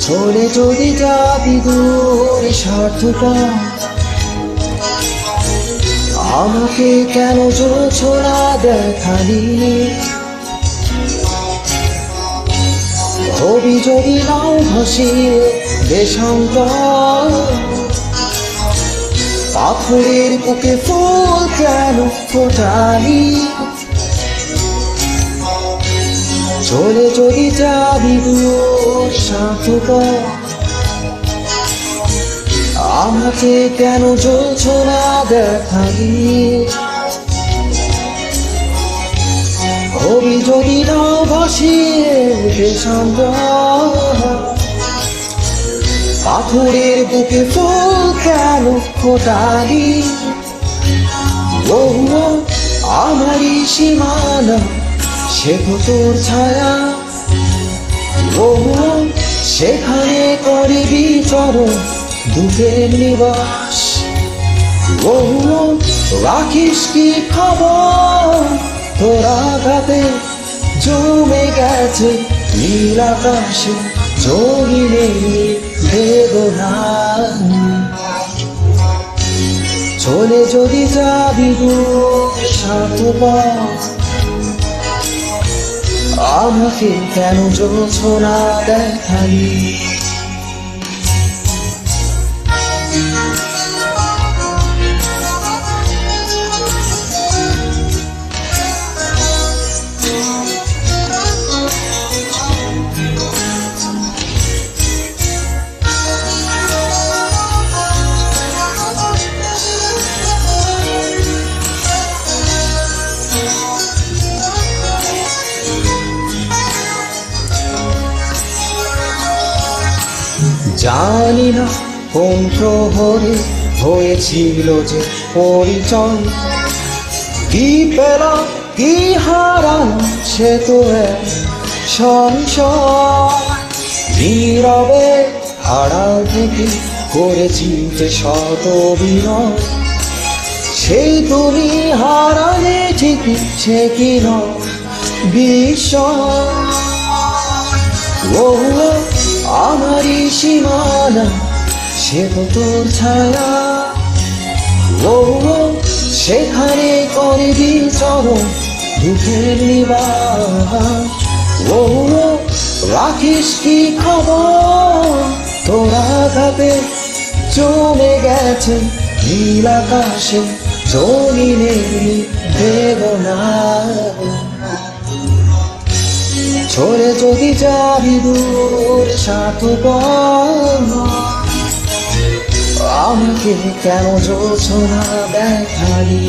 চলে যদি যাবি দূরে স্বার্থপর, আমাকে কেন ছোড়া দেখালি? হবি যদি নাও ভাসিয়ে দেশান্তর, পাথরের বুকে ফুল কেন ফোটালি? চলে যদি যাবি দূর স্বার্থপর, আমাকে কেন ছোড়া দেখালি? হবি যদি নাও ভাসিয়ে দেশান্তর, পাথরের বুকে ফুল কেন ফোটালি? ও আমারই সীমানা, সে তো তোর ছায়া। ও সেখানে করবি চরণ দুঃখের নিবাস। ও রাখিস কি খবর, তোর আঘাতে জমে গেছে নীল আকাশে জমিনে বেদনা। চলে যদি যাবি দূর স্বার্থপর, আমাকে কেন ছোড়া দেখালি? জানি না কোন প্রহরে হয়েছিল যে পরিচয়, কি পেলাম কি হারালাম সে তো এক সংশয়। নীরবে আড়াল থেকে করেছি যে শত বিনয়, সেই তুমি হারালে ঠিকই সে কি নয় বিষয়। ও আমারই সীমানা, সে তো তোর ছায়া। ও সেখানে করবি চরণ দুঃখের নিবাস। ও রাখিস কি খবর, তোর আঘাতে জমে গেছে নীল আকাশে জমিনে বেদনা। চলে যদি যাবি দূর স্বার্থপর, আমাকে কেন ছোড়া দেখালি?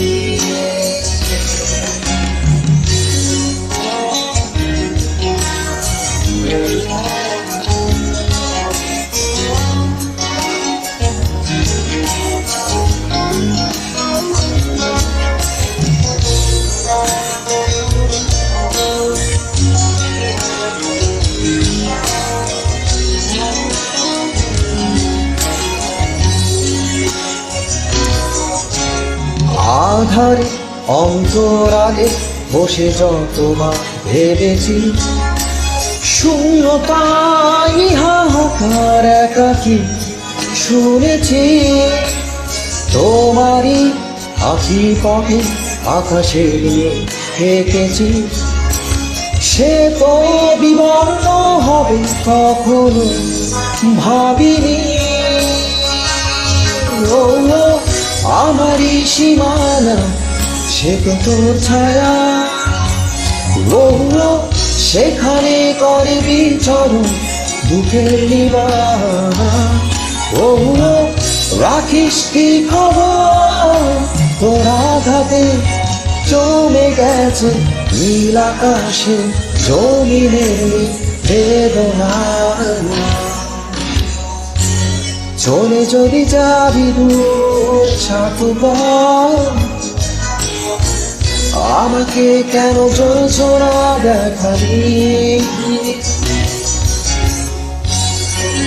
আধারে অন্তরালে বসে যতবার ভেবেছি, শূন্যতাই হাহাকার একাকী শুনেছি। তোমারই আঁখি পথে আকাশে নিয়ে হেঁটেছি, সে তো বিবর্ণ হবে কখনো ভাবিনি। ও আমারই সীমানা, সে তো তোর ছায়া। ও সেখানে করবি চরণ দুঃখের নিবাস। ও রাখিস কি খবর, তোর আঘাতে জমে গেছে নীল আকাশে জমিনে বেদনা। চলে যদি যাবি দূর স্বার্থপর, আমাকে কেন ছোড়া দেখালি?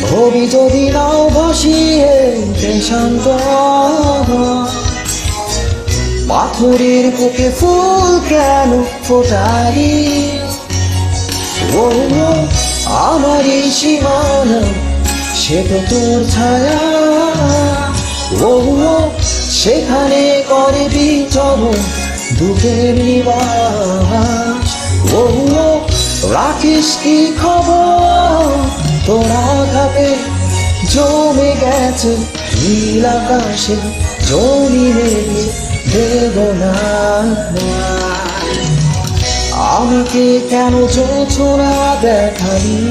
হবি যদি নাও ভাসিয়ে দেশান্তর, পাথরের বুকে ফুল কেন ফোটালি? ও আমারই সীমানা, সে তো তোর ছায়া। ও সেখানে করে বিচরণ দুঃখের নিবাস। ও রাখিস কি খবর তোর আঘাতে জমে গেছে নীল আকাশে জমিনের বেদনা। আমাকে কেন যোছনা দেখালি,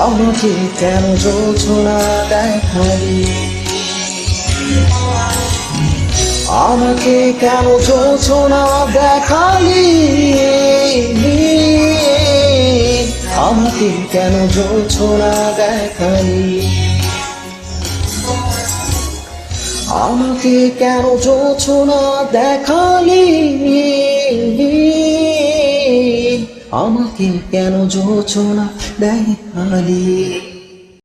আমাকে কেন যোছনা দেখালি, আমাকে কেন যোছনা দেখালি, আমাকে কেন যোছনা দেখালি, আমাকে কেন যোছনা দেখালি, আমাকে কেন যোছনা দেখালি।